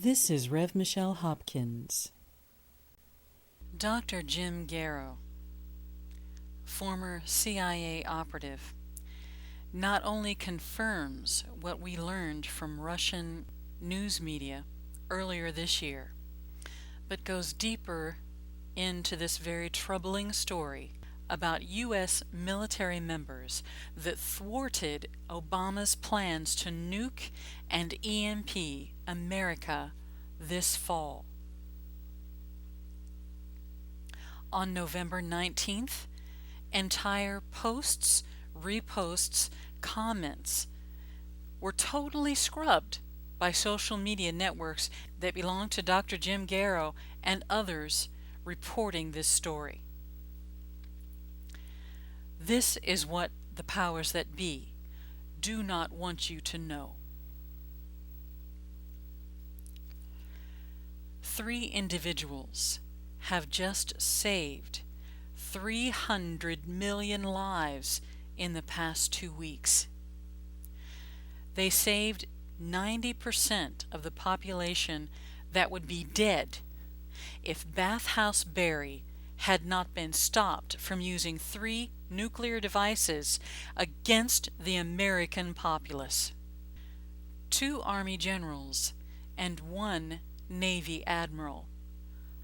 This is Rev. Michelle Hopkins. Dr. Jim Garrow, former CIA operative, not only confirms what we learned from Russian news media earlier this year, but goes deeper into this very troubling story about U.S. military members that thwarted Obama's plans to nuke and EMP America this fall. On November 19th, entire posts, reposts, comments were totally scrubbed by social media networks that belong to Dr. Jim Garrow and others reporting this story. This is what the powers that be do not want you to know. 3 individuals have just saved 300 million lives in the past 2 weeks. They saved 90% of the population that would be dead if Bathhouse Berry had not been stopped from using 3 nuclear devices against the American populace. 2 Army generals and 1 Navy admiral,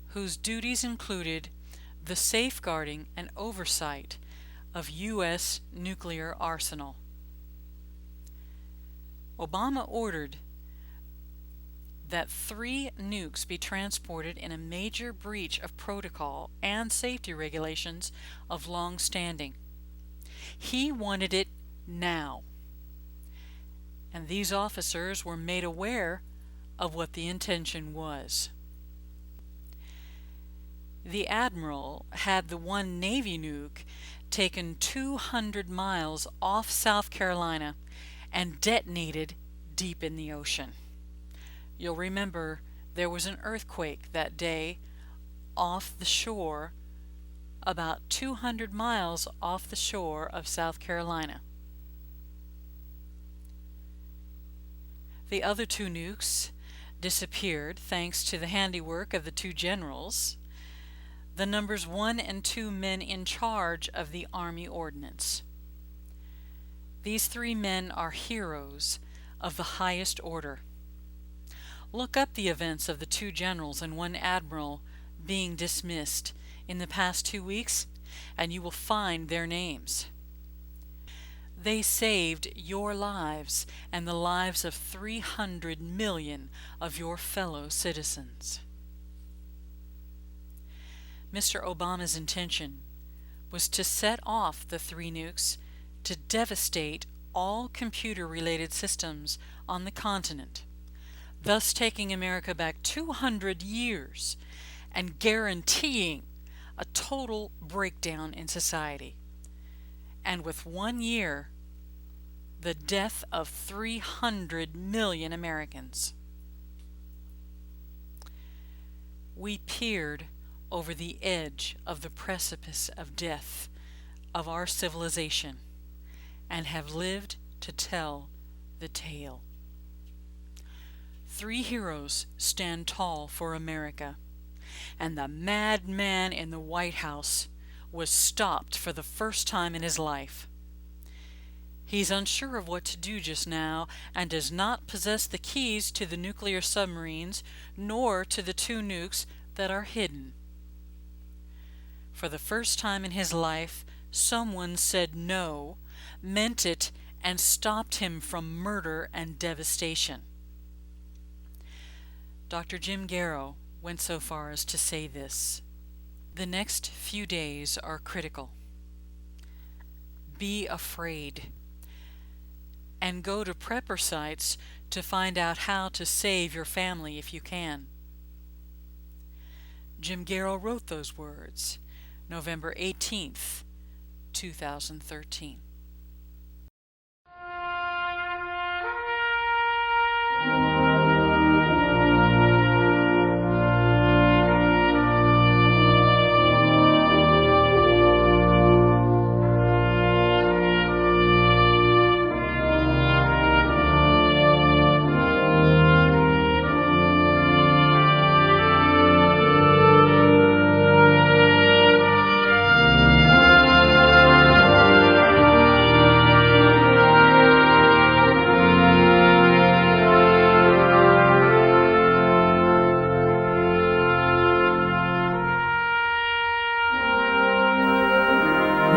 whose duties included the safeguarding and oversight of U.S. nuclear arsenal. Obama ordered that 3 nukes be transported in a major breach of protocol and safety regulations of long standing. He wanted it now, and these officers were made aware of what the intention was. The admiral had the 1 Navy nuke taken 200 miles off South Carolina and detonated deep in the ocean. You'll remember there was an earthquake that day off the shore, about 200 miles off the shore of South Carolina. The other 2 nukes disappeared thanks to the handiwork of the 2 generals, the numbers 1 and 2 men in charge of the Army Ordnance. These 3 men are heroes of the highest order. Look up the events of the 2 generals and 1 admiral being dismissed in the past 2 weeks, and you will find their names. They saved your lives and the lives of 300 million of your fellow citizens. Mr. Obama's intention was to set off the 3 nukes to devastate all computer-related systems on the continent, thus taking America back 200 years and guaranteeing a total breakdown in society. And with 1 year, the death of 300 million Americans. We peered over the edge of the precipice of death of our civilization and have lived to tell the tale. 3 heroes stand tall for America, and the madman in the White House was stopped for the first time in his life. He's unsure of what to do just now and does not possess the keys to the nuclear submarines nor to the 2 nukes that are hidden. For the first time in his life, someone said no, meant it, and stopped him from murder and devastation. Dr. Jim Garrow went so far as to say this: the next few days are critical. Be afraid, and go to prepper sites to find out how to save your family if you can. Jim Garrow wrote those words November 18th, 2013.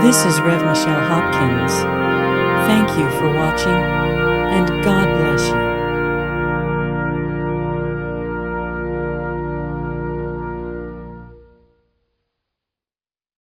This is Rev. Michelle Hopkins. Thank you for watching, and God bless you.